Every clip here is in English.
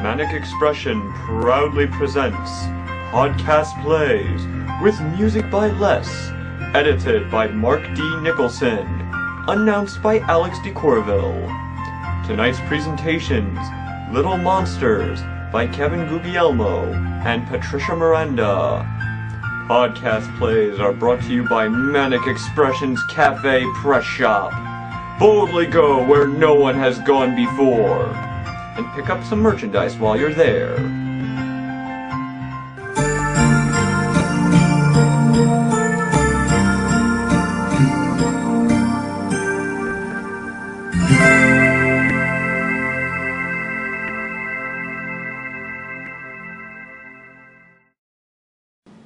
Manic Expression proudly presents Podcast Plays with music by Les, edited by Mark D. Nicholson, announced by Alex de Courville. Tonight's presentations, Little Monsters by Kevin Guglielmo and Patricia Miranda. Podcast plays are brought to you by Manic Expression's Cafe Press Shop. Boldly go where no one has gone before, and pick up some merchandise while you're there.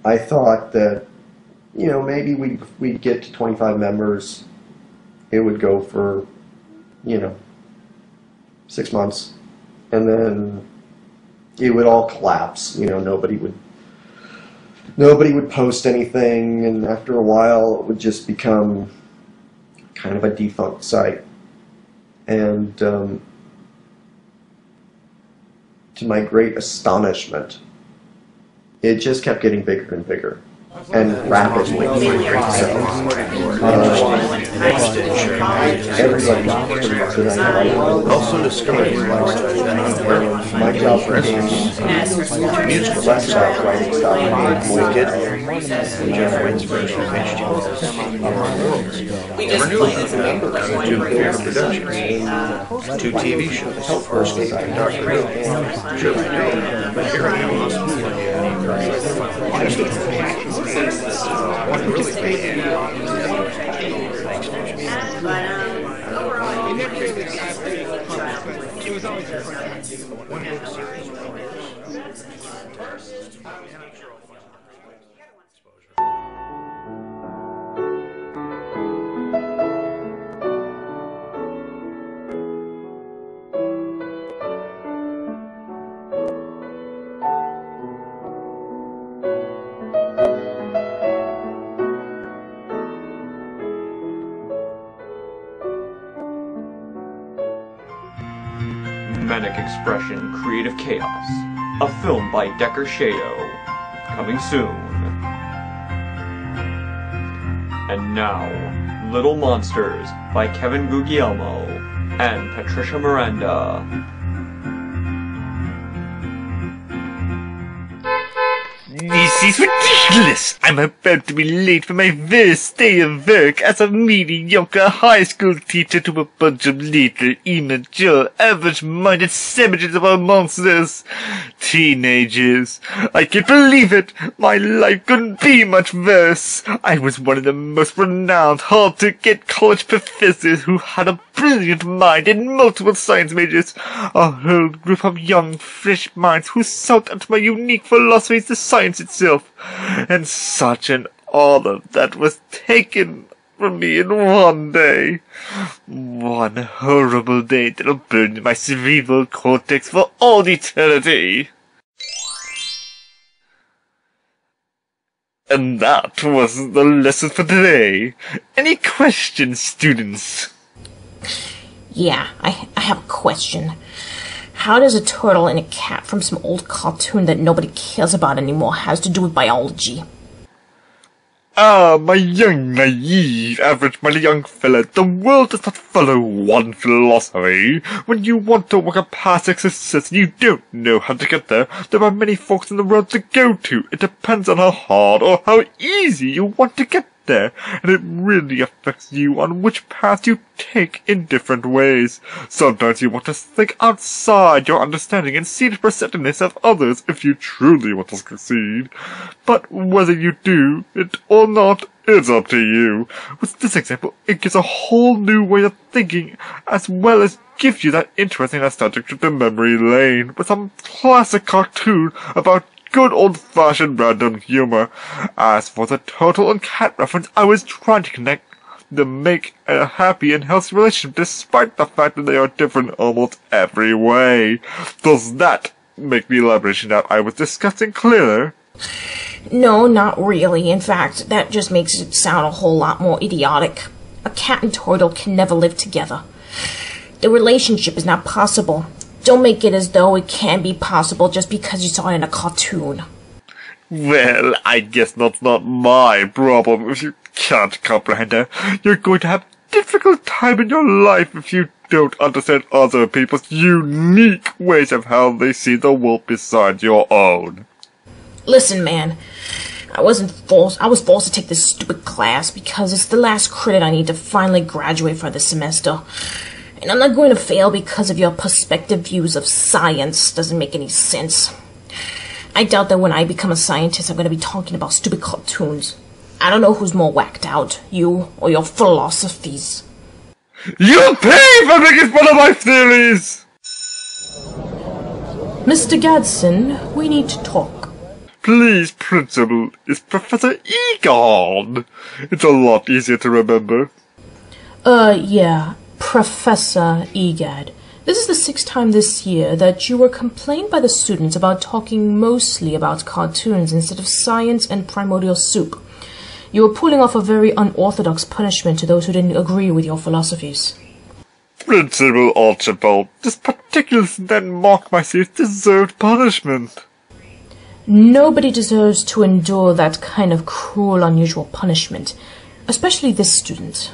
I thought that, maybe we'd get to 25 members. It would go for, 6 months. And then it would all collapse. Nobody would post anything. And after a while, it would just become kind of a defunct site. And to my great astonishment, it just kept getting bigger and bigger, and rapidly. Everybody also discovered my job became musical. Less about writing stuff. Wicked. Jeff Wayne's version of H.G. Two theater productions, 2 TV shows, First Escape and Dr. Who, Should I Know, Here I Am, Manic Expression Creative Chaos, a film by Decker Shado, coming soon. And now, Little Monsters by Kevin Guglielmo and Patricia Miranda. This is ridiculous! I'm about to be late for my first day of work as a mediocre high school teacher to a bunch of little, immature, average-minded savages of our monsters. Teenagers. I can't believe it! My life couldn't be much worse. I was one of the most renowned, hard-to-get college professors who had a brilliant mind and multiple science majors. A whole group of young, fresh minds who sought out my unique philosophies, the science itself, and such an honor that was taken from me in one day. One horrible day that'll burn in my cerebral cortex for all eternity. And that was the lesson for today. Any questions, students? Yeah, I have a question. How does a turtle and a cat from some old cartoon that nobody cares about anymore has to do with biology? Ah, my young, naive, average-minded young fella, the world does not follow one philosophy. When you want to walk a path to success and you don't know how to get there, there are many forks in the road to go to. It depends on how hard or how easy you want to get there, and it really affects you on which path you take in different ways. Sometimes you want to think outside your understanding and see the perceptiveness of others if you truly want to succeed. But whether you do it or not, it's up to you. With this example, it gives a whole new way of thinking, as well as gives you that interesting nostalgic trip to memory lane with some classic cartoon about good old-fashioned random humor. As for the turtle and cat reference, I was trying to connect to make a happy and healthy relationship despite the fact that they are different almost every way. Does that make the elaboration that I was discussing clearer? No, not really. In fact, that just makes it sound a whole lot more idiotic. A cat and turtle can never live together. The relationship is not possible. Don't make it as though it can't be possible just because you saw it in a cartoon. Well, I guess that's not my problem if you can't comprehend her. You're going to have a difficult time in your life if you don't understand other people's unique ways of how they see the world besides your own. Listen, man. I was forced to take this stupid class because it's the last credit I need to finally graduate for this semester. And I'm not going to fail because of your perspective views of science. Doesn't make any sense. I doubt that when I become a scientist, I'm going to be talking about stupid cartoons. I don't know who's more whacked out, you or your philosophies. You'll pay for making fun of my theories! Mr. Gadsden, we need to talk. Please, Principal, is Professor E gone? It's a lot easier to remember. Yeah, Professor Egad. This is the 6th time this year that you were complained by the students about talking mostly about cartoons instead of science and primordial soup. You were pulling off a very unorthodox punishment to those who didn't agree with your philosophies. Principal Archibald, this particular student that mocked my series deserved punishment. Nobody deserves to endure that kind of cruel, unusual punishment, especially this student.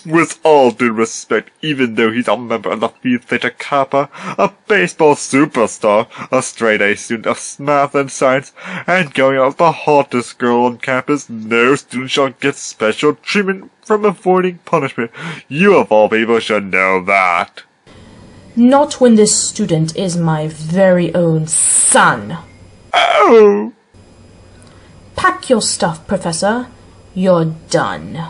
With all due respect, even though he's a member of the Phi Theta Kappa, a baseball superstar, a straight-A student of math and science, and going out with the hottest girl on campus, no student shall get special treatment from avoiding punishment. You of all people should know that. Not when this student is my very own son. Oh! Pack your stuff, Professor. You're done.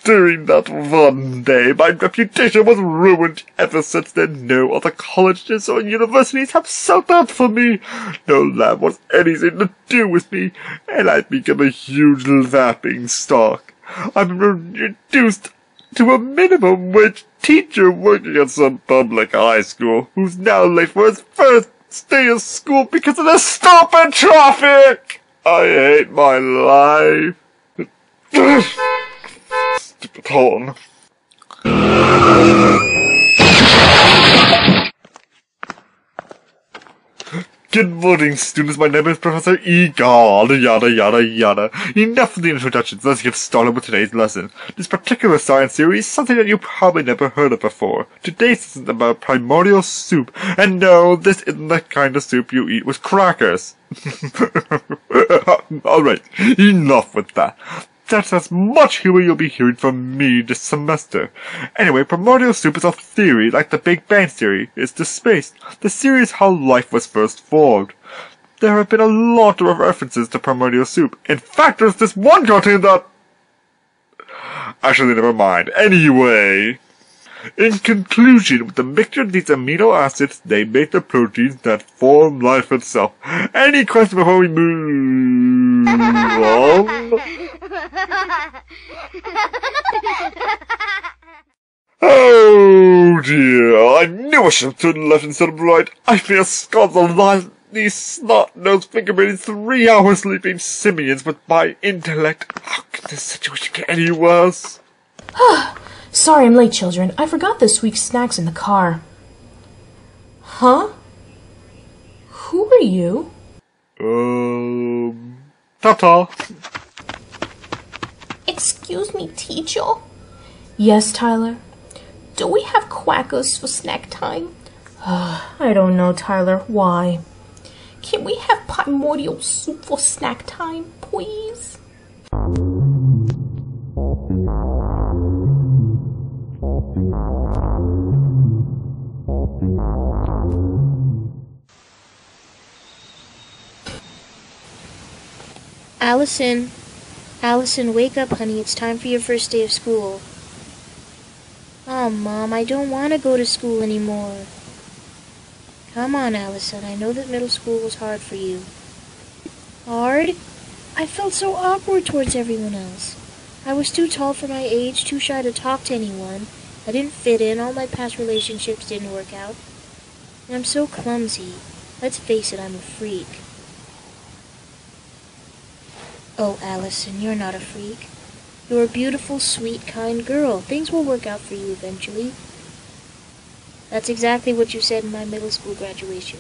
During that one day, my reputation was ruined. Ever since then, no other colleges or universities have sought out for me. No lab wants anything to do with me, and I've become a huge laughing stock. I'm reduced to a minimum wage teacher working at some public high school, who's now late for his first day of school because of the stupid traffic. I hate my life. Stupid horn. Good morning, students. My name is Professor E. Yada, yada, yada. Enough of the introductions. Let's get started with today's lesson. This particular science theory is something that you probably never heard of before. Today's lesson is about primordial soup. And no, this isn't the kind of soup you eat with crackers. Alright, enough with that. That's as much humor you'll be hearing from me this semester. Anyway, primordial soup is a theory like the Big Bang theory is to space. The theory is how life was first formed. There have been a lot of references to primordial soup. In fact, there's this one cartoon that... Actually, never mind. Anyway... In conclusion, with the mixture of these amino acids, they make the proteins that form life itself. Any questions before we move on? Oh dear, I knew I should have turned left instead of right. I feel scars alive. These snot-nosed finger-brained 3-hour sleeping simians with my intellect. How could this situation get any worse? Sorry I'm late, children. I forgot this week's snacks in the car. Huh? Who are you? Ta-ta. Excuse me, teacher? Yes, Tyler? Do we have quackers for snack time? I don't know, Tyler. Why? Can we have primordial soup for snack time, please? Allison, wake up, honey. It's time for your first day of school. Oh, Mom, I don't want to go to school anymore. Come on, Allison. I know that middle school was hard for you. Hard? I felt so awkward towards everyone else. I was too tall for my age, too shy to talk to anyone. I didn't fit in. All my past relationships didn't work out. And I'm so clumsy. Let's face it, I'm a freak. Oh, Allison, you're not a freak. You're a beautiful, sweet, kind girl. Things will work out for you eventually. That's exactly what you said in my middle school graduation.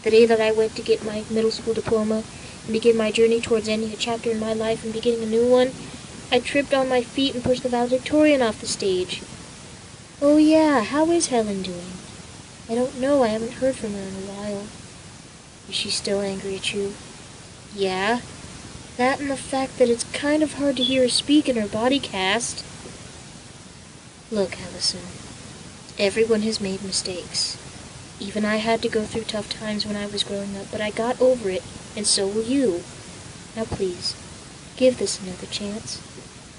The day that I went to get my middle school diploma and begin my journey towards ending a chapter in my life and beginning a new one, I tripped on my feet and pushed the valedictorian off the stage. Oh yeah, how is Helen doing? I don't know, I haven't heard from her in a while. Is she still angry at you? Yeah. That and the fact that it's kind of hard to hear her speak in her body cast. Look, Allison, everyone has made mistakes. Even I had to go through tough times when I was growing up, but I got over it, and so will you. Now please, give this another chance.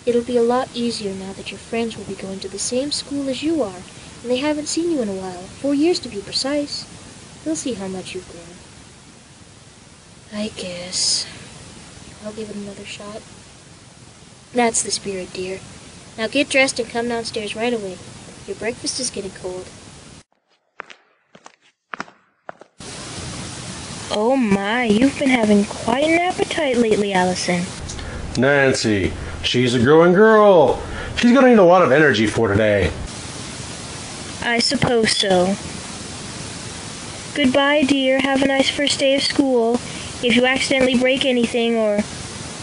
It'll be a lot easier now that your friends will be going to the same school as you are, and they haven't seen you in a while, 4 years to be precise. They'll see how much you've grown. I guess I'll give it another shot. That's the spirit, dear. Now get dressed and come downstairs right away. Your breakfast is getting cold. Oh my, you've been having quite an appetite lately, Allison. Nancy, she's a growing girl. She's gonna need a lot of energy for today. I suppose so. Goodbye, dear. Have a nice first day of school. If you accidentally break anything or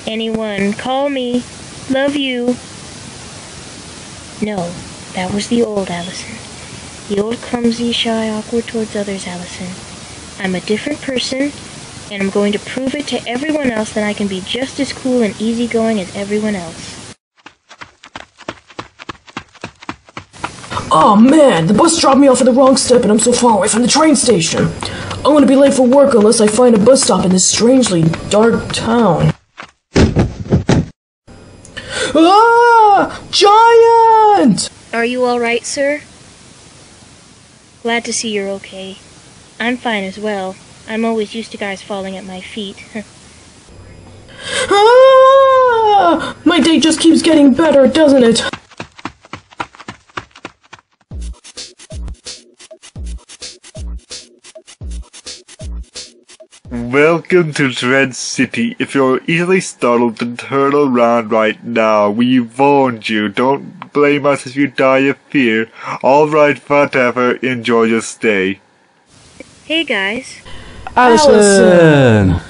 anyone, call me. Love you. No, that was the old Allison. The old clumsy, shy, awkward towards others Allison. I'm a different person, and I'm going to prove it to everyone else that I can be just as cool and easygoing as everyone else. Oh man, the bus dropped me off at the wrong step and I'm so far away from the train station. I'm gonna be late for work unless I find a bus stop in this strangely dark town. Ah! Giant! Are you all right, sir? Glad to see you're okay. I'm fine as well. I'm always used to guys falling at my feet. Ah! My day just keeps getting better, doesn't it? Welcome to Dread City. If you're easily startled, then turn around right now. We warned you. Don't blame us if you die of fear. Alright, whatever. Enjoy your stay. Hey, guys. Allison!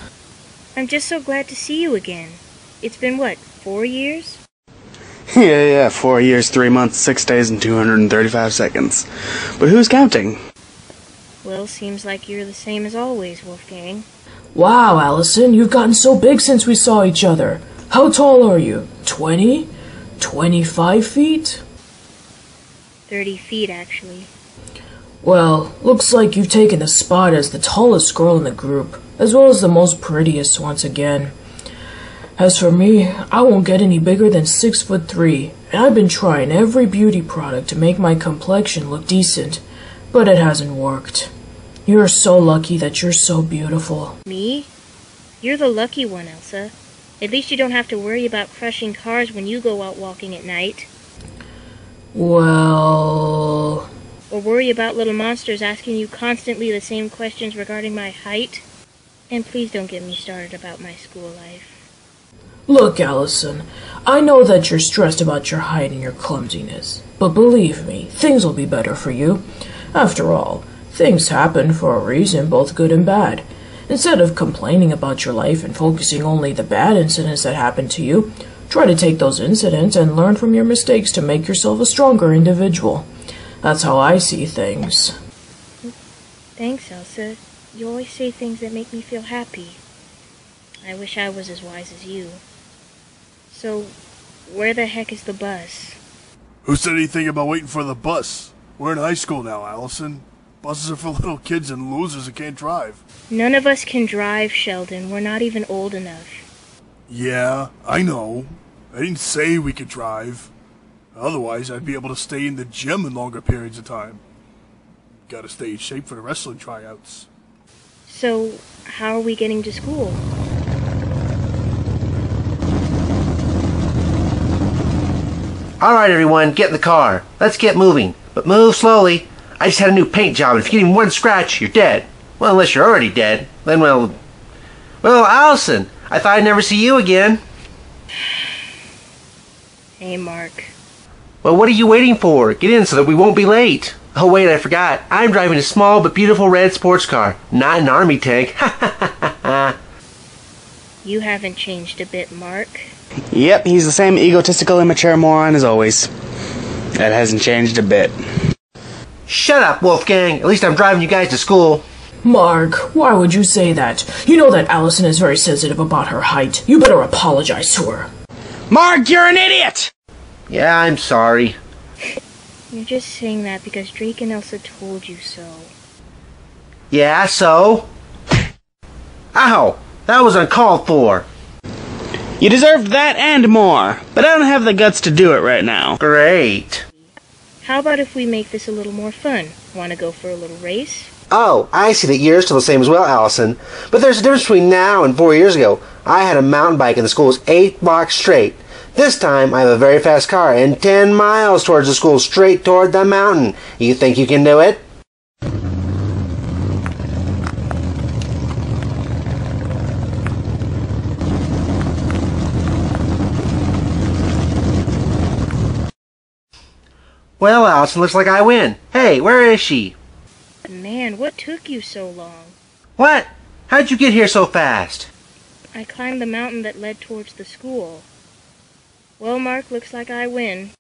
I'm just so glad to see you again. It's been, what, 4 years? Yeah, 4 years, 3 months, 6 days, and 235 seconds. But who's counting? Well, seems like you're the same as always, Wolfgang. Wow, Allison, you've gotten so big since we saw each other. How tall are you? 20? 25 feet? 30 feet, actually. Well, looks like you've taken the spot as the tallest girl in the group, as well as the most prettiest once again. As for me, I won't get any bigger than 6'3", and I've been trying every beauty product to make my complexion look decent, but it hasn't worked. You're so lucky that you're so beautiful. Me? You're the lucky one, Elsa. At least you don't have to worry about crushing cars when you go out walking at night. Well... Or worry about little monsters asking you constantly the same questions regarding my height. And please don't get me started about my school life. Look, Allison, I know that you're stressed about your height and your clumsiness, but believe me, things will be better for you. After all, things happen for a reason, both good and bad. Instead of complaining about your life and focusing only the bad incidents that happened to you, try to take those incidents and learn from your mistakes to make yourself a stronger individual. That's how I see things. Thanks, Elsa. You always say things that make me feel happy. I wish I was as wise as you. So, where the heck is the bus? Who said anything about waiting for the bus? We're in high school now, Allison. Buses are for little kids and losers that can't drive. None of us can drive, Sheldon. We're not even old enough. Yeah, I know. I didn't say we could drive. Otherwise, I'd be able to stay in the gym in longer periods of time. Gotta stay in shape for the wrestling tryouts. So, how are we getting to school? Alright everyone, get in the car. Let's get moving. But move slowly. I just had a new paint job, and if you get even one scratch, you're dead. Well, unless you're already dead. Then, well, Allison, I thought I'd never see you again. Hey, Mark. Well, what are you waiting for? Get in so that we won't be late. Oh wait, I forgot. I'm driving a small but beautiful red sports car, not an army tank. Ha ha ha ha. You haven't changed a bit, Mark. Yep, he's the same egotistical, immature moron as always. That hasn't changed a bit. Shut up, Wolfgang. At least I'm driving you guys to school. Mark, why would you say that? You know that Allison is very sensitive about her height. You better apologize to her. Mark, you're an idiot! Yeah, I'm sorry. You're just saying that because Drake and Elsa told you so. Yeah, so? Ow! That was uncalled for. You deserved that and more, but I don't have the guts to do it right now. Great. How about if we make this a little more fun? Want to go for a little race? Oh, I see that you're still the same as well, Allison. But there's a difference between now and 4 years ago. I had a mountain bike and the school was 8 blocks straight. This time, I have a very fast car and 10 miles towards the school, straight toward the mountain. You think you can do it? Well, Allison, looks like I win. Hey, where is she? Man, what took you so long? What? How'd you get here so fast? I climbed the mountain that led towards the school. Well, Mark, looks like I win.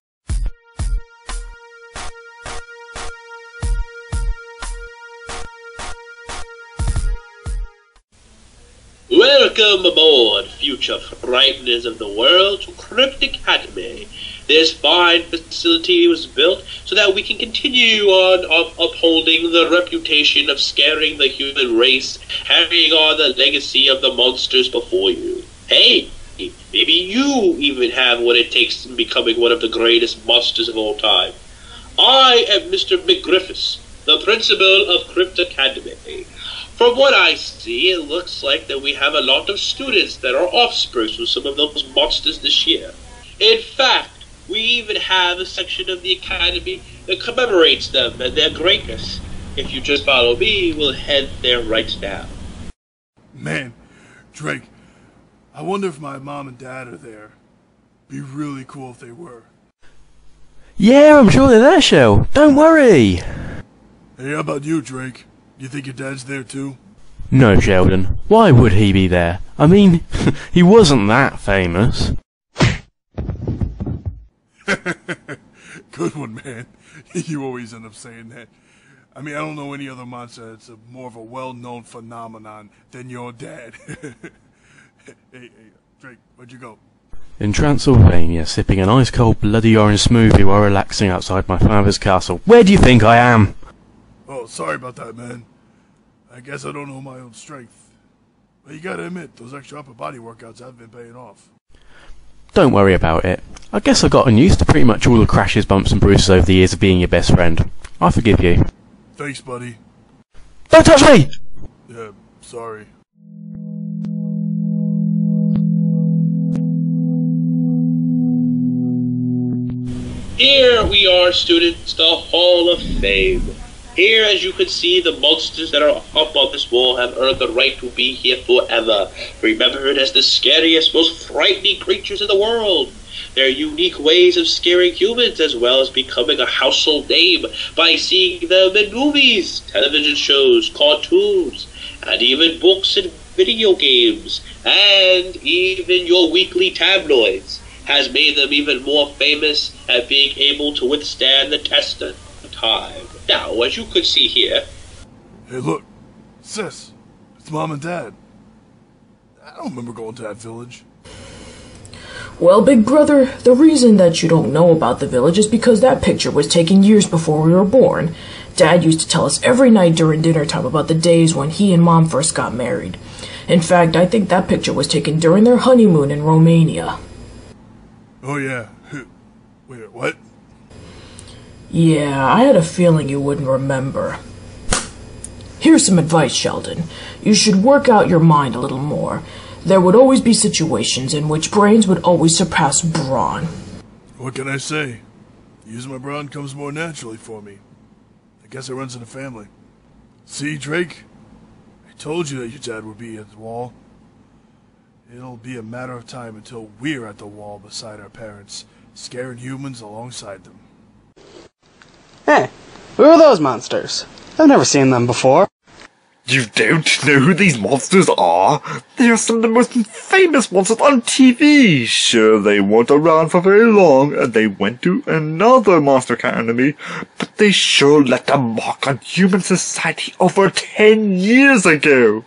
Welcome aboard, future frighteners of the world, to Crypt Academy. This fine facility was built so that we can continue on upholding the reputation of scaring the human race, carrying on the legacy of the monsters before you. Hey, maybe you even have what it takes in becoming one of the greatest monsters of all time. I am Mr. McGriffus, the principal of Crypt Academy. From what I see, it looks like that we have a lot of students that are offspring from some of those monsters this year. In fact, we even have a section of the Academy that commemorates them and their greatness. If you just follow me, we'll head there right now. Man, Drake, I wonder if my mom and dad are there. Be really cool if they were. Yeah, I'm sure they're there, Shell. Don't worry. Hey, how about you, Drake? You think your dad's there too? No, Sheldon. Why would he be there? I mean, he wasn't that famous. Good one, man. You always end up saying that. I mean, I don't know any other monster that's more of a well-known phenomenon than your dad. Hey, Drake, where'd you go? In Transylvania, sipping an ice-cold bloody orange smoothie while relaxing outside my father's castle. Where do you think I am? Oh, sorry about that, man. I guess I don't know my own strength. But you gotta admit, those extra upper body workouts have been paying off. Don't worry about it. I guess I've gotten used to pretty much all the crashes, bumps and bruises over the years of being your best friend. I forgive you. Thanks, buddy. Don't touch me! Yeah, sorry. Here we are, students, the Hall of Fame. Here, as you can see, the monsters that are up on this wall have earned the right to be here forever, remembered as the scariest, most frightening creatures in the world. Their unique ways of scaring humans, as well as becoming a household name by seeing them in movies, television shows, cartoons, and even books and video games, and even your weekly tabloids, has made them even more famous at being able to withstand the test of time. Now, as you can see here... Hey, look. Sis, it's Mom and Dad. I don't remember going to that village. Well, big brother, the reason that you don't know about the village is because that picture was taken years before we were born. Dad used to tell us every night during dinner time about the days when he and Mom first got married. In fact, I think that picture was taken during their honeymoon in Romania. Oh, yeah. Wait, what? Yeah, I had a feeling you wouldn't remember. Here's some advice, Sheldon. You should work out your mind a little more. There would always be situations in which brains would always surpass brawn. What can I say? Using my brawn comes more naturally for me. I guess it runs in the family. See, Drake? I told you that your dad would be at the wall. It'll be a matter of time until we're at the wall beside our parents, scaring humans alongside them. Hey, Who are those monsters? I've never seen them before. You don't know who these monsters are? They are some of the most famous monsters on TV. Sure, they weren't around for very long, and they went to another monster academy, but they sure left a mark on human society over 10 years ago.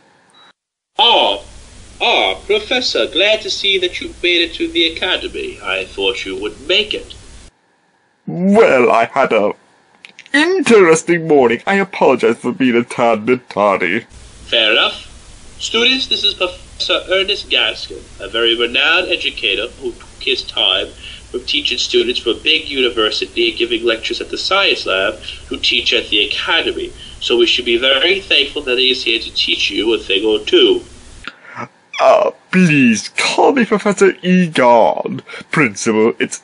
Professor, glad to see that you made it to the academy. I thought you would make it. Well, I had a interesting morning. I apologize for being a tad bit tardy. Fair enough. Students, this is Professor Ernest Gaskin, a very renowned educator who took his time from teaching students from a big university and giving lectures at the science lab to teach at the academy. So we should be very thankful that he is here to teach you a thing or two. Please call me Professor E. God. Principal, it's,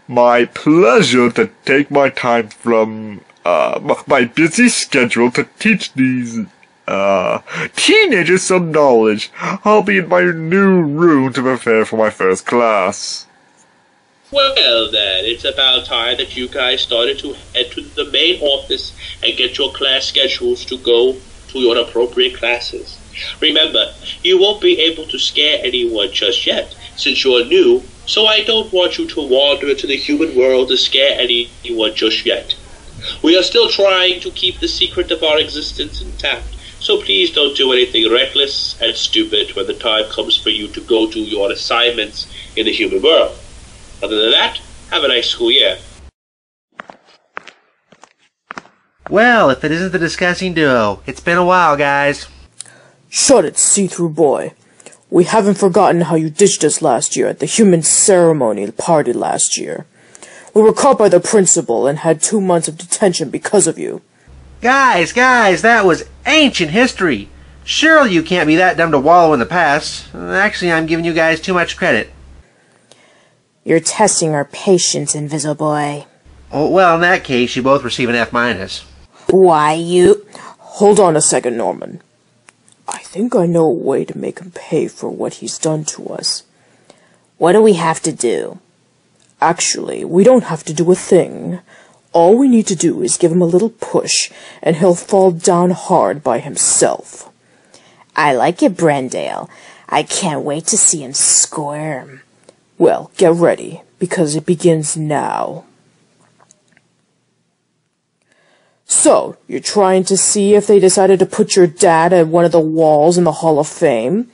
my pleasure to take my time from, my busy schedule to teach these, teenagers some knowledge. I'll be in my new room to prepare for my first class. Well then, it's about time that you guys started to head to the main office and get your class schedules to go to your appropriate classes. Remember, you won't be able to scare anyone just yet, since you're new, so I don't want you to wander into the human world to scare anyone just yet. We are still trying to keep the secret of our existence intact, so please don't do anything reckless and stupid when the time comes for you to go to your assignments in the human world. Other than that, have a nice school year. Well, if it isn't the discussing duo, it's been a while, guys. Shut it, see-through boy. We haven't forgotten how you ditched us last year at the human ceremony party last year. We were caught by the principal and had 2 months of detention because of you. Guys, that was ancient history. Surely you can't be that dumb to wallow in the past. Actually, I'm giving you guys too much credit. You're testing our patience, Invisible Boy. Oh, well, in that case, you both receive an F-. Why, you... Hold on a second, Norman. I think I know a way to make him pay for what he's done to us. What do we have to do? Actually, we don't have to do a thing. All we need to do is give him a little push, and he'll fall down hard by himself. I like it, Brendale. I can't wait to see him squirm. Well, get ready, because it begins now. So, you're trying to see if they decided to put your dad at one of the walls in the Hall of Fame?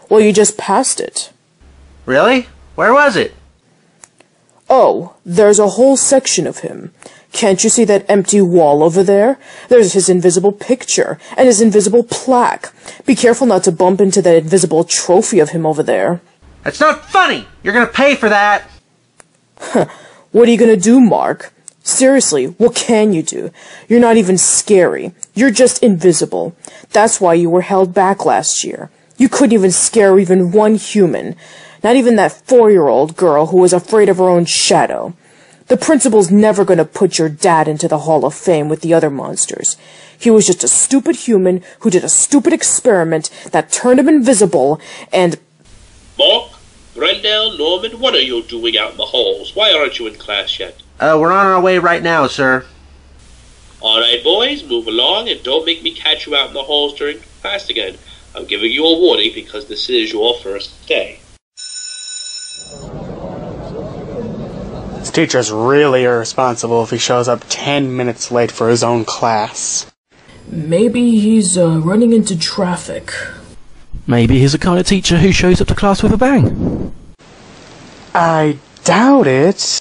Well, you just passed it. Really? Where was it? Oh, there's a whole section of him. Can't you see that empty wall over there? There's his invisible picture, and his invisible plaque. Be careful not to bump into that invisible trophy of him over there. That's not funny! You're gonna pay for that! What are you gonna do, Mark? Seriously, what can you do? You're not even scary. You're just invisible. That's why you were held back last year. You couldn't even scare even one human. Not even that 4-year-old girl who was afraid of her own shadow. The principal's never gonna put your dad into the Hall of Fame with the other monsters. He was just a stupid human who did a stupid experiment that turned him invisible, and... Mark, Brendale, Norman, what are you doing out in the halls? Why aren't you in class yet? We're on our way right now, sir. Alright, boys, move along and don't make me catch you out in the halls during class again. I'm giving you a warning because this is your first day. This teacher's really irresponsible if he shows up 10 minutes late for his own class. Maybe he's running into traffic. Maybe he's the kind of teacher who shows up to class with a bang. I doubt it.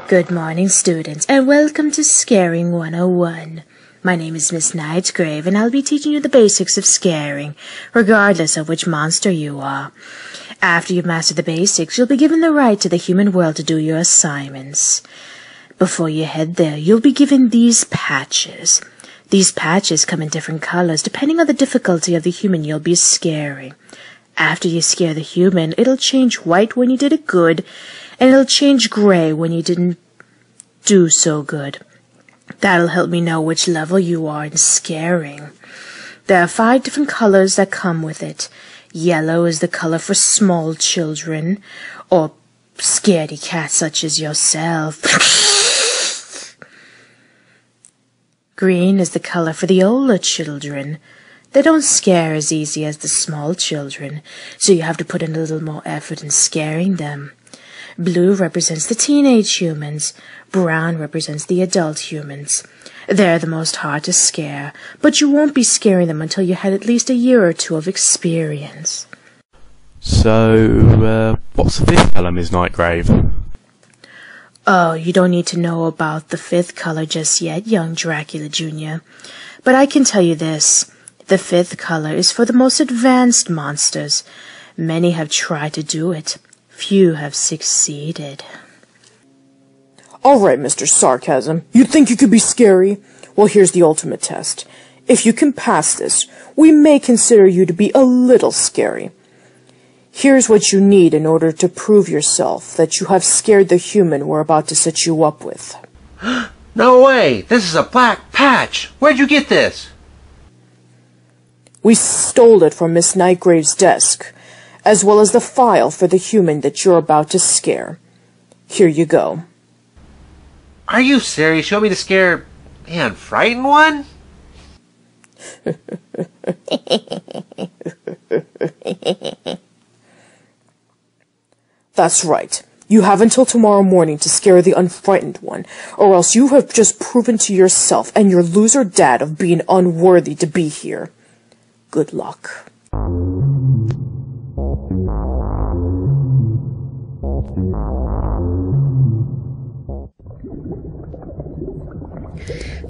Good morning, students, and welcome to Scaring 101. My name is Miss Nightgrave, and I'll be teaching you the basics of scaring, regardless of which monster you are. After you've mastered the basics, you'll be given the right to the human world to do your assignments. Before you head there, you'll be given these patches. These patches come in different colors, depending on the difficulty of the human you'll be scaring. After you scare the human, it'll change white when you did it good, and it'll change gray when you didn't do so good. That'll help me know which level you are in scaring. There are 5 different colors that come with it. Yellow is the color for small children, or scaredy cat such as yourself. Green is the color for the older children. They don't scare as easy as the small children, so you have to put in a little more effort in scaring them. Blue represents the teenage humans. Brown represents the adult humans. They're the most hard to scare, but you won't be scaring them until you had at least a year or two of experience. So, what's the fifth colour, Ms. Nightgrave? Oh, you don't need to know about the fifth color just yet, young Dracula Jr. But I can tell you this. The fifth color is for the most advanced monsters. Many have tried to do it. Few have succeeded. Alright, Mr. Sarcasm. You think you could be scary? Well, here's the ultimate test. If you can pass this, we may consider you to be a little scary. Here's what you need in order to prove yourself that you have scared the human we're about to set you up with. No way! This is a black patch! Where'd you get this? We stole it from Miss Nightgrave's desk, as well as the file for the human that you're about to scare. Here you go. Are you serious? You want me to scare the Unfrightened One? That's right. You have until tomorrow morning to scare the Unfrightened One, or else you have just proven to yourself and your loser dad of being unworthy to be here. Good luck.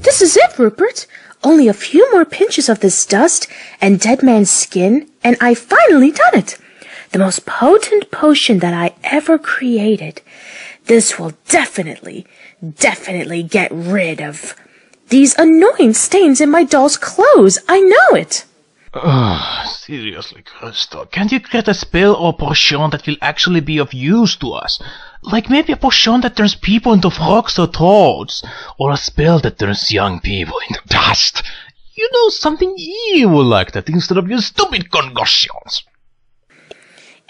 This is it, Rupert. Only a few more pinches of this dust and dead man's skin, and I've finally done it. The most potent potion that I ever created. This will definitely get rid of these annoying stains in my doll's clothes. I know it. Seriously, Krystal, can't you create a spell or potion that will actually be of use to us? Like maybe a potion that turns people into frogs or toads, or a spell that turns young people into dust. You know, something evil like that instead of your stupid concussions.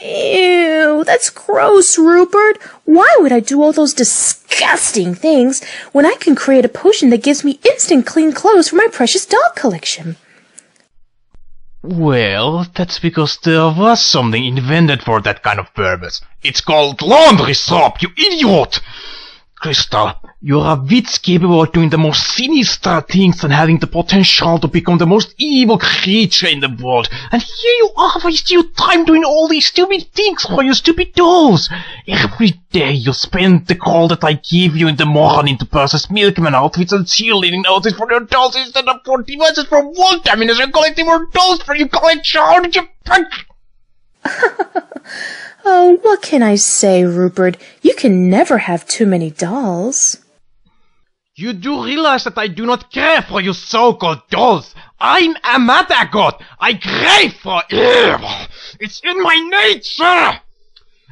Ew, that's gross, Rupert. Why would I do all those disgusting things when I can create a potion that gives me instant clean clothes for my precious doll collection? Well, that's because there was something invented for that kind of purpose. It's called laundry soap, you idiot! Krystal, you're a witch capable of doing the most sinister things and having the potential to become the most evil creature in the world. And here you are wasting your time doing all these stupid things for your stupid dolls. Every day you spend the call that I give you in the morning to purchase milkman outfits and cheerleading outfits for your dolls instead of for devices from Walter. I mean, as you're collecting more dolls for your collection. How did you... Oh, what can I say, Rupert? You can never have too many dolls. You do realize that I do not care for you so-called dolls. I'm a matagot. I crave for evil. It's in my nature.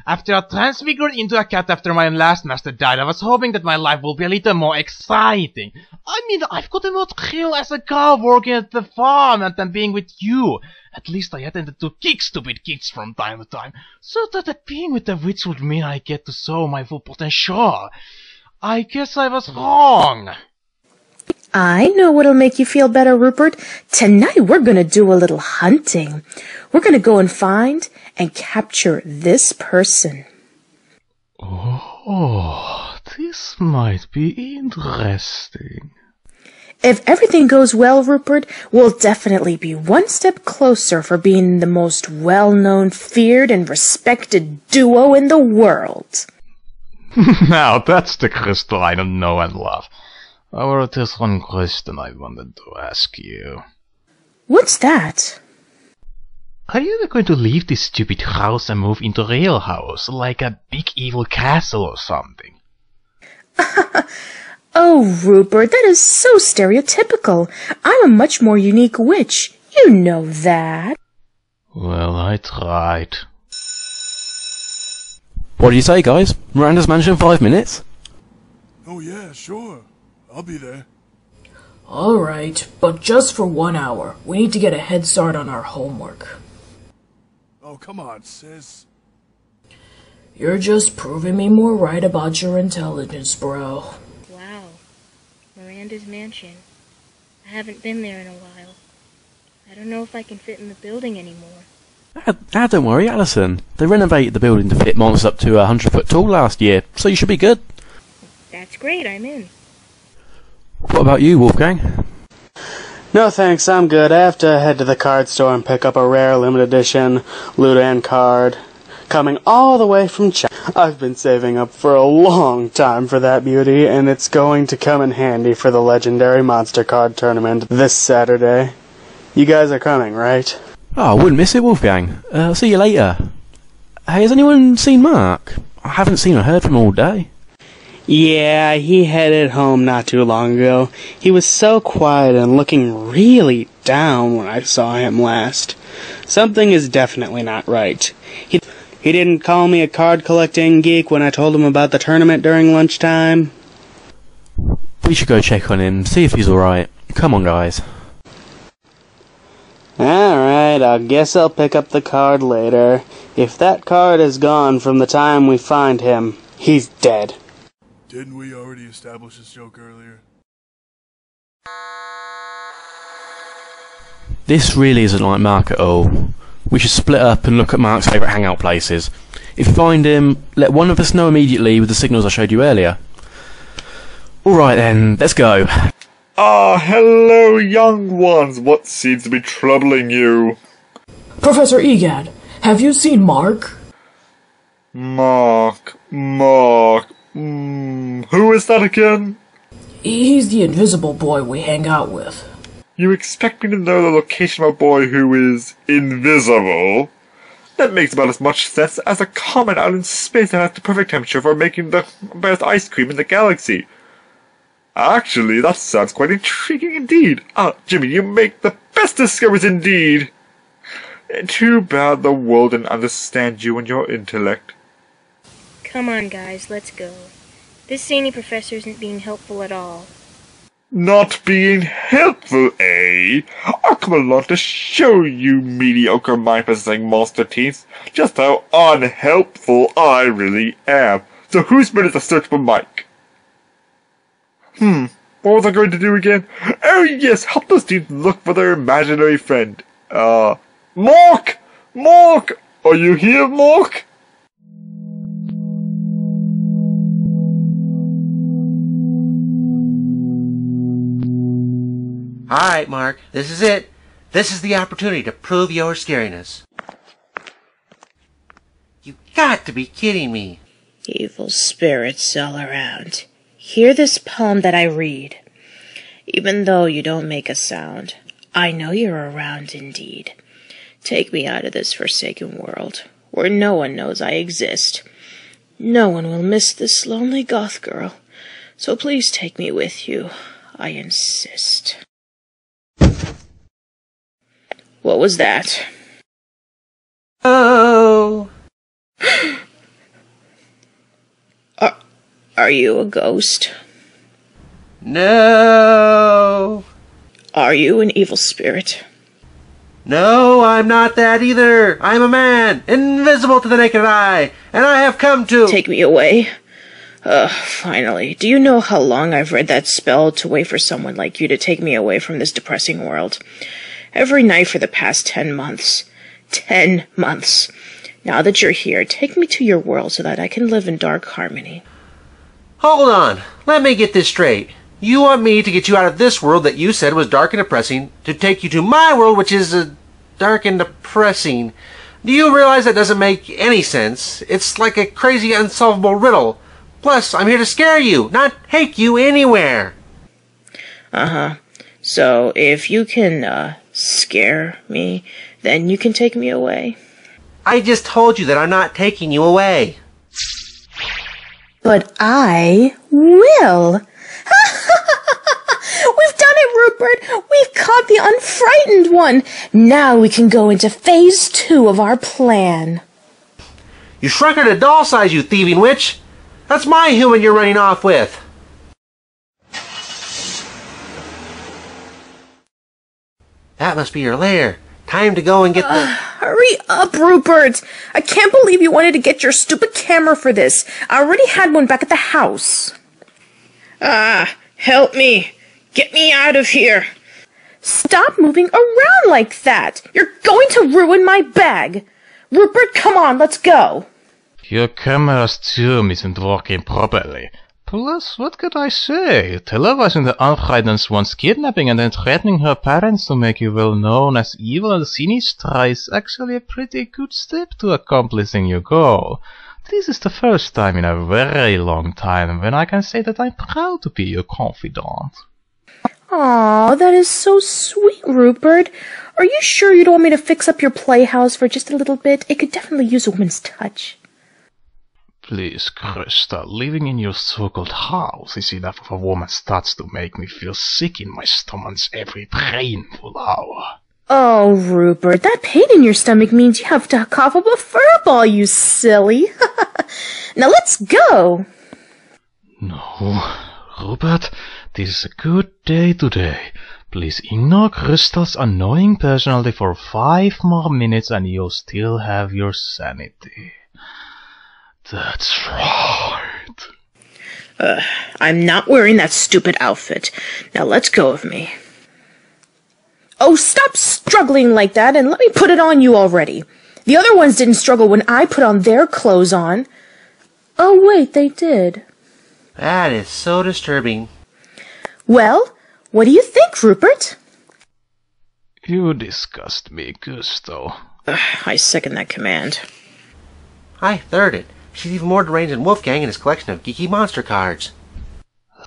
After I transfigured into a cat after my last master died, I was hoping that my life would be a little more exciting. I mean, I've got a more thrill as a cow working at the farm than being with you. At least I attended to kick stupid kids from time to time, so that being with the witch would mean I get to show my full potential. I guess I was wrong. I know what'll make you feel better, Rupert. Tonight we're gonna do a little hunting. We're gonna go and find and capture this person. Oh, this might be interesting. If everything goes well, Rupert, we'll definitely be one step closer for being the most well-known, feared, and respected duo in the world. Now that's the Krystal I don't know and love. However, there's one question I wanted to ask you. What's that? Are you ever going to leave this stupid house and move into a real house, like a big evil castle or something? Oh, Rupert, that is so stereotypical. I'm a much more unique witch. You know that. Well, I tried. What do you say, guys? Miranda's mansion in 5 minutes? Oh yeah, sure. I'll be there. Alright, but just for 1 hour. We need to get a head start on our homework. Oh, come on, sis. You're just proving me more right about your intelligence, bro. Wow. Miranda's mansion. I haven't been there in a while. I don't know if I can fit in the building anymore. Don't worry, Allison. They renovated the building to fit monsters up to 100 foot tall last year, so you should be good. That's great, I'm in. What about you, Wolfgang? No thanks, I'm good. I have to head to the card store and pick up a rare limited edition Ludan card. Coming all the way from China. I've been saving up for a long time for that beauty, and it's going to come in handy for the legendary monster card tournament this Saturday. You guys are coming, right? Oh, I wouldn't miss it, Wolfgang. I'll see you later. Hey, has anyone seen Mark? I haven't seen or heard from him all day. Yeah, he headed home not too long ago. He was so quiet and looking really down when I saw him last. Something is definitely not right. He didn't call me a card-collecting geek when I told him about the tournament during lunchtime. We should go check on him, see if he's alright. Come on, guys. Alright, I guess I'll pick up the card later. If that card is gone from the time we find him, he's dead. Didn't we already establish this joke earlier? This really isn't like Mark at all. We should split up and look at Mark's favourite hangout places. If you find him, let one of us know immediately with the signals I showed you earlier. Alright then, let's go. Ah, hello, young ones. What seems to be troubling you? Professor Egad, have you seen Mark? Mark. Who is that again? He's the invisible boy we hang out with. You expect me to know the location of a boy who is invisible? That makes about as much sense as a comet out in space that has the perfect temperature for making the best ice cream in the galaxy. Actually, that sounds quite intriguing indeed. Ah, Jimmy, you make the best discoveries indeed. Too bad the world didn't understand you and your intellect. Come on, guys, let's go. This zany professor isn't being helpful at all. Not being helpful, eh? I'll come along to show you mediocre mind-possessing monster teens just how unhelpful I really am. So who's ready to search for Mike? What was I going to do again? Oh yes, help those teens look for their imaginary friend. Mark! Mark! Are you here, Mark? Alright, Mark, this is it. This is the opportunity to prove your scariness. You got to be kidding me. Evil spirits all around. Hear this poem that I read. Even though you don't make a sound, I know you're around indeed. Take me out of this forsaken world, where no one knows I exist. No one will miss this lonely goth girl, so please take me with you. I insist. What was that? Oh! Are you a ghost? No! Are you an evil spirit? No, I'm not that either. I'm a man, invisible to the naked eye, and I have come to— Take me away. Finally. Do you know how long I've read that spell to wait for someone like you to take me away from this depressing world? Every night for the past 10 months. 10 months. Now that you're here, take me to your world so that I can live in dark harmony. Hold on. Let me get this straight. You want me to get you out of this world that you said was dark and depressing to take you to my world, which is dark and depressing. Do you realize that doesn't make any sense? It's like a crazy unsolvable riddle. Plus, I'm here to scare you, not take you anywhere. Uh-huh. So, if you can, scare me, then you can take me away. I just told you that I'm not taking you away. But I will. We've done it, Rupert! We've caught the Unfrightened One! Now we can go into phase 2 of our plan. You shrunk her to doll size, you thieving witch! That's my human you're running off with! That must be your lair. Time to go and get the... Hurry up, Rupert! I can't believe you wanted to get your stupid camera for this. I already had one back at the house. Help me! Get me out of here! Stop moving around like that! You're going to ruin my bag! Rupert, come on, let's go! Your camera's zoom isn't working properly. Plus, what could I say? Televising the Unfrightened One's kidnapping and then threatening her parents to make you well known as evil and sinister is actually a pretty good step to accomplishing your goal. This is the first time in a very long time when I can say that I'm proud to be your confidant. Aw, that is so sweet, Rupert. Are you sure you don't want me to fix up your playhouse for just a little bit? It could definitely use a woman's touch. Please, Krystal, living in your so-called house is enough of a woman's touch to make me feel sick in my stomach every painful hour. Oh, Rupert, that pain in your stomach means you have to cough up a fur ball, you silly. Now let's go. No, Rupert, this is a good day today. Please ignore Krystal's annoying personality for 5 more minutes and you'll still have your sanity. That's right. I'm not wearing that stupid outfit. Now let's go with me. Oh, stop struggling like that and let me put it on you already. The other ones didn't struggle when I put on their clothes on. Oh, wait, they did. That is so disturbing. Well, what do you think, Rupert? You disgust me, Gusto. I second that command. I third it. She's even more deranged than Wolfgang in his collection of geeky monster cards.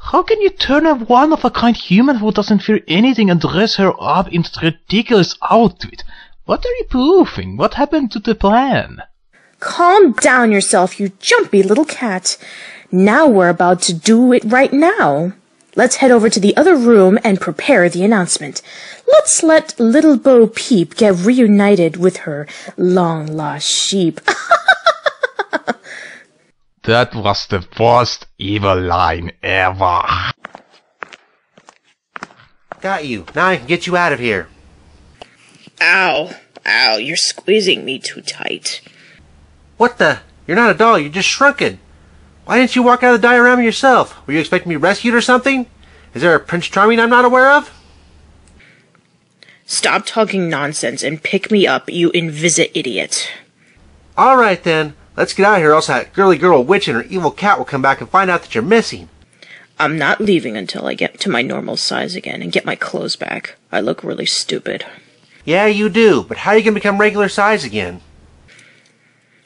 How can you turn a one-of-a-kind human who doesn't fear anything and dress her up in that ridiculous outfit? What are you proving? What happened to the plan? Calm down yourself, you jumpy little cat. Now we're about to do it right now. Let's head over to the other room and prepare the announcement. Let's let little Bo Peep get reunited with her long-lost sheep. That was the worst evil line ever. Got you. Now I can get you out of here. Ow. Ow, you're squeezing me too tight. What the? You're not a doll, you're just shrunken. Why didn't you walk out of the diorama yourself? Were you expecting to be rescued or something? Is there a Prince Charming I'm not aware of? Stop talking nonsense and pick me up, you invisit idiot. Alright then. Let's get out of here, or else that girly girl witch and her evil cat will come back and find out that you're missing. I'm not leaving until I get to my normal size again and get my clothes back. I look really stupid. Yeah, you do, but how are you going to become regular size again?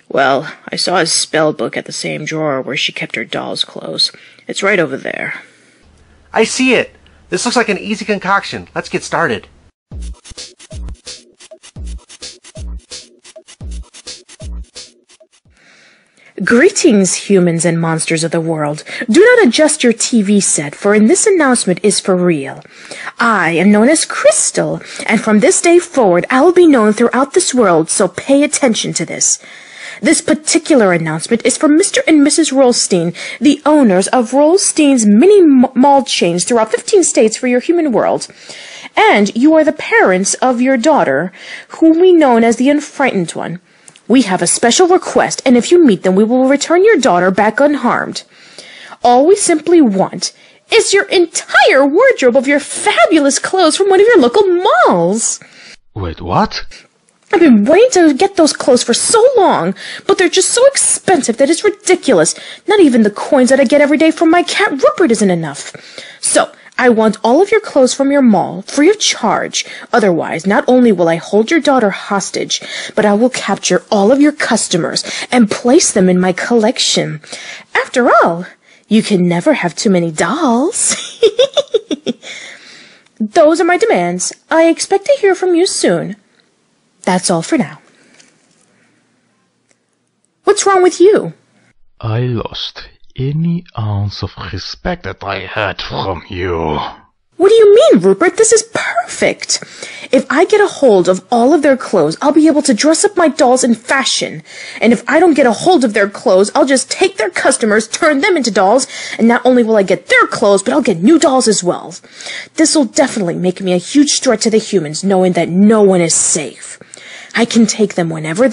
Well, I saw a spell book at the same drawer where she kept her doll's clothes. It's right over there. I see it. This looks like an easy concoction. Let's get started. Greetings, humans and monsters of the world. Do not adjust your TV set, for this announcement is for real. I am known as Krystal, and from this day forward, I will be known throughout this world, so pay attention to this. This particular announcement is for Mr. and Mrs. Rolstein, the owners of Rolstein's mini mall chains throughout 15 states for your human world. And you are the parents of your daughter, whom we know as the Unfrightened One. We have a special request, and if you meet them, we will return your daughter back unharmed. All we simply want is your entire wardrobe of your fabulous clothes from one of your local malls. Wait, what? I've been waiting to get those clothes for so long, but they're just so expensive that it's ridiculous. Not even the coins that I get every day from my cat Rupert isn't enough. So, I want all of your clothes from your mall, free of charge. Otherwise, not only will I hold your daughter hostage, but I will capture all of your customers and place them in my collection. After all, you can never have too many dolls. Those are my demands. I expect to hear from you soon. That's all for now. What's wrong with you? I lost any ounce of respect that I had from you. What do you mean, Rupert? This is perfect. If I get a hold of all of their clothes, I'll be able to dress up my dolls in fashion. And if I don't get a hold of their clothes, I'll just take their customers, turn them into dolls, and not only will I get their clothes, but I'll get new dolls as well. This'll definitely make me a huge threat to the humans, knowing that no one is safe. I can take them whenever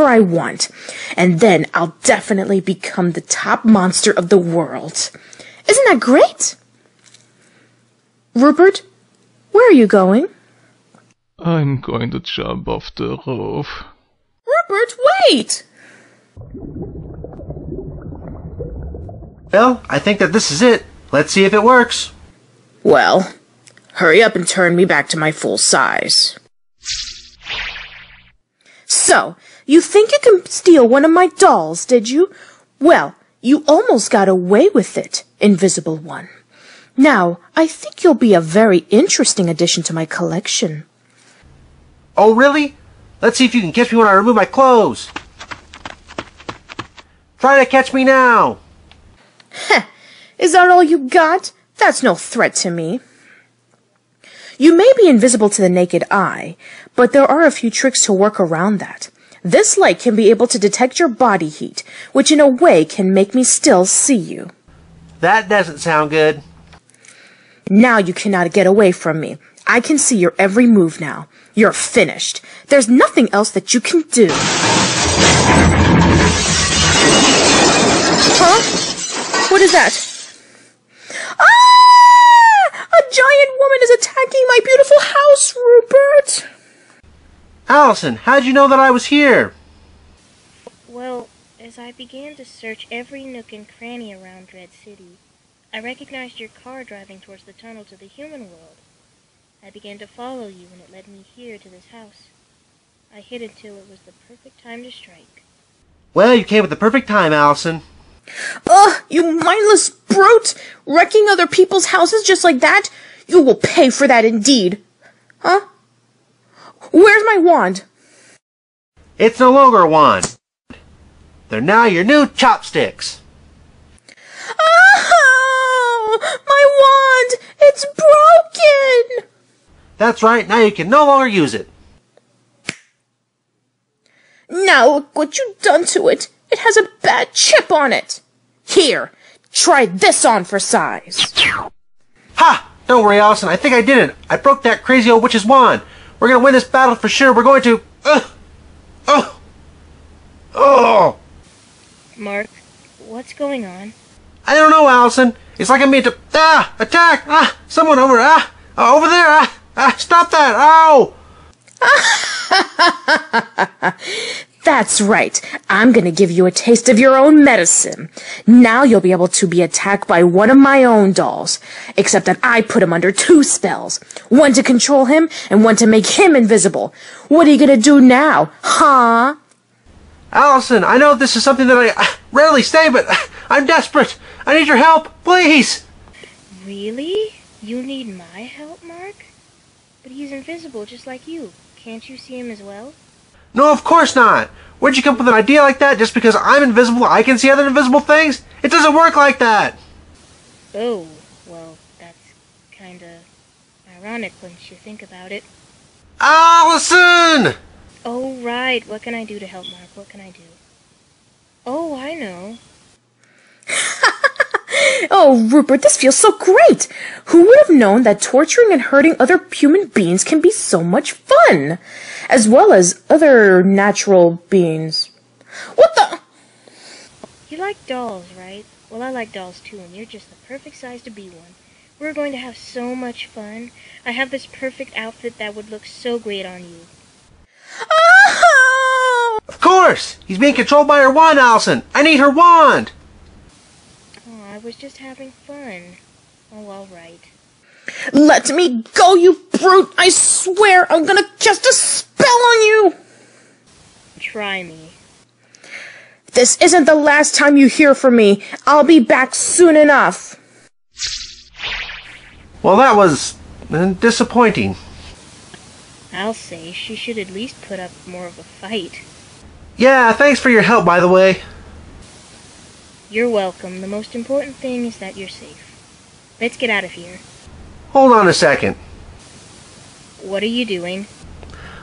I want, and then I'll definitely become the top monster of the world. Isn't that great? Rupert, where are you going? I'm going to jump off the roof. Rupert, wait! Well, I think that this is it. Let's see if it works. Well, hurry up and turn me back to my full size. So, you think you can steal one of my dolls, did you? Well, you almost got away with it, Invisible One. Now, I think you'll be a very interesting addition to my collection. Oh, really? Let's see if you can catch me when I remove my clothes. Try to catch me now. Heh, is that all you got? That's no threat to me. You may be invisible to the naked eye, but there are a few tricks to work around that. This light can be able to detect your body heat, which in a way can make me still see you. That doesn't sound good. Now you cannot get away from me. I can see your every move now. You're finished. There's nothing else that you can do. Huh? What is that? A giant woman is attacking my beautiful house, Rupert! Allison, how'd you know that I was here? Well, as I began to search every nook and cranny around Dread City, I recognized your car driving towards the tunnel to the human world. I began to follow you and it led me here to this house. I hid until it was the perfect time to strike. Well, you came at the perfect time, Allison. Ugh, you mindless brute! Wrecking other people's houses just like that? You will pay for that indeed. Huh? Where's my wand? It's no longer a wand. They're now your new chopsticks. Oh! My wand! It's broken! That's right, now you can no longer use it. Now look what you've done to it. It has a bad chip on it. Here, try this on for size. Ha! Don't worry, Allison. I think I did it. I broke that crazy old witch's wand. We're going to win this battle for sure. We're going to... Oh! Mark, what's going on? I don't know, Allison. It's like I'm being attack! Someone over there! Stop that! Ow! That's right. I'm gonna give you a taste of your own medicine. Now you'll be able to be attacked by one of my own dolls. Except that I put him under 2 spells. One to control him, and one to make him invisible. What are you gonna do now, huh? Allison, I know this is something that I rarely say, but I'm desperate. I need your help, please. Really? You need my help, Mark? But he's invisible just like you. Can't you see him as well? No, of course not. Where'd you come up with an idea like that? Just because I'm invisible, I can see other invisible things? It doesn't work like that. Oh, well, that's kinda ironic once you think about it. Allison! Oh, right. What can I do to help, Mark? What can I do? Oh, I know. Oh, Rupert, this feels so great! Who would have known that torturing and hurting other human beings can be so much fun? As well as other natural beings. What the? You like dolls, right? Well, I like dolls too, and you're just the perfect size to be one. We're going to have so much fun. I have this perfect outfit that would look so great on you. Oh! Of course! He's being controlled by her wand, Allison! I need her wand! Oh, I was just having fun. Oh, all right. Let me go, you brute! I swear I'm gonna cast a spell on you! Try me. This isn't the last time you hear from me. I'll be back soon enough. Well, that was disappointing. I'll say she should at least put up more of a fight. Yeah, thanks for your help, by the way. You're welcome. The most important thing is that you're safe. Let's get out of here. Hold on a second. What are you doing?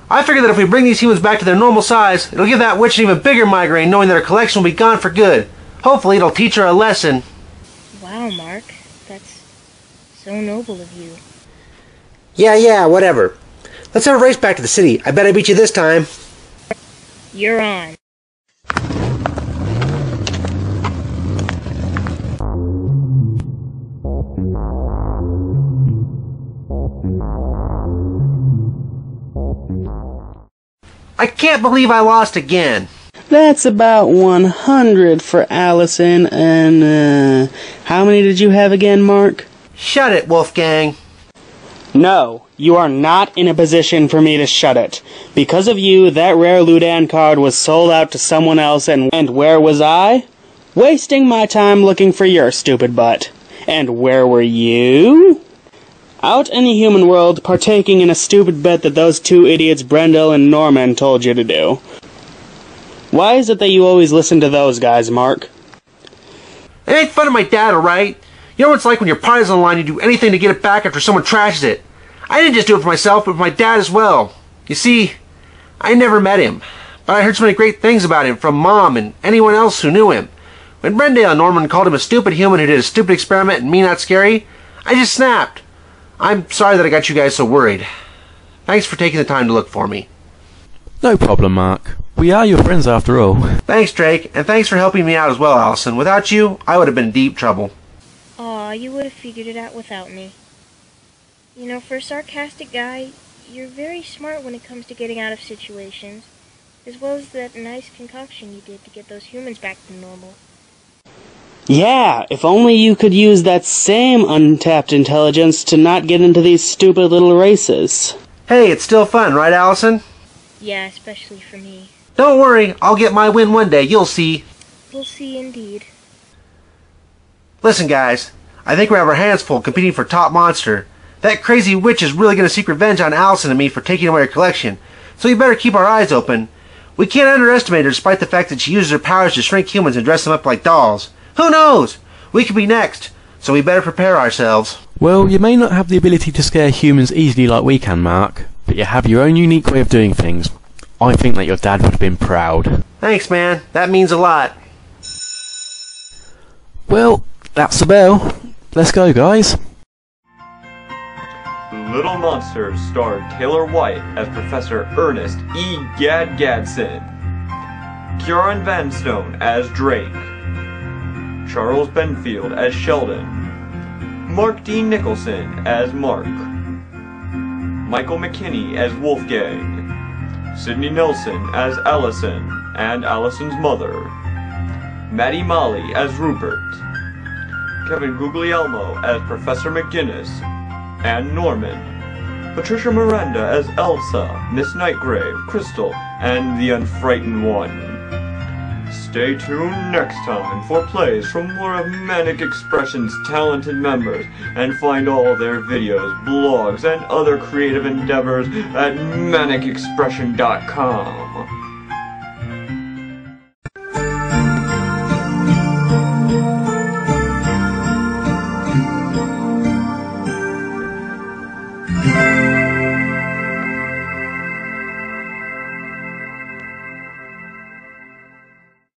I figure that if we bring these humans back to their normal size, it'll give that witch an even bigger migraine knowing that her collection will be gone for good. Hopefully it'll teach her a lesson. Wow, Mark. That's so noble of you. Yeah, whatever. Let's have a race back to the city. I bet I beat you this time. You're on. I can't believe I lost again. That's about 100 for Allison, and, how many did you have again, Mark? Shut it, Wolfgang. No, you are not in a position for me to shut it. Because of you, that rare Ludan card was sold out to someone else, and where was I? Wasting my time looking for your stupid butt. And where were you? Out in the human world, partaking in a stupid bet that those two idiots Brendel and Norman told you to do. Why is it that you always listen to those guys, Mark? It ain't fun of my dad, alright? You know what it's like when your pride's on the line, you do anything to get it back after someone trashes it. I didn't just do it for myself, but for my dad as well. You see, I never met him, but I heard so many great things about him from Mom and anyone else who knew him. When Brendale and Norman called him a stupid human who did a stupid experiment and me not scary, I just snapped. I'm sorry that I got you guys so worried. Thanks for taking the time to look for me. No problem, Mark. We are your friends after all. Thanks, Drake, and thanks for helping me out as well, Allison. Without you, I would have been in deep trouble. Aw, you would have figured it out without me. You know, for a sarcastic guy, you're very smart when it comes to getting out of situations, as well as that nice concoction you did to get those humans back to normal. Yeah, if only you could use that same untapped intelligence to not get into these stupid little races. Hey, it's still fun, right, Allison? Yeah, especially for me. Don't worry, I'll get my win one day, you'll see. We'll see indeed. Listen, guys, I think we have our hands full competing for top monster. That crazy witch is really going to seek revenge on Allison and me for taking away her collection, so we better keep our eyes open. We can't underestimate her despite the fact that she uses her powers to shrink humans and dress them up like dolls. Who knows? We could be next, so we better prepare ourselves. Well, you may not have the ability to scare humans easily like we can, Mark, but you have your own unique way of doing things. I think that your dad would have been proud. Thanks, man. That means a lot. Well, that's the bell. Let's go, guys. Little Monsters starred Taylor White as Professor Ernest E. Gadsden, Kieron Vanstone as Drake, Charles Benfield as Sheldon, Mark D. Nicholson as Mark, Michael McKinney as Wolfgang, Sydney Nelson as Allison and Allison's mother, Matti Mali as Rupert, Kevin Guglielmo as Professor McGinnis and Norman, Patricia Miranda as Elsa, Miss Nightgrave, Krystal, and the Unfrightened One. Stay tuned next time for plays from more of Manic Expression's talented members, and find all their videos, blogs, and other creative endeavors at manicexpression.com.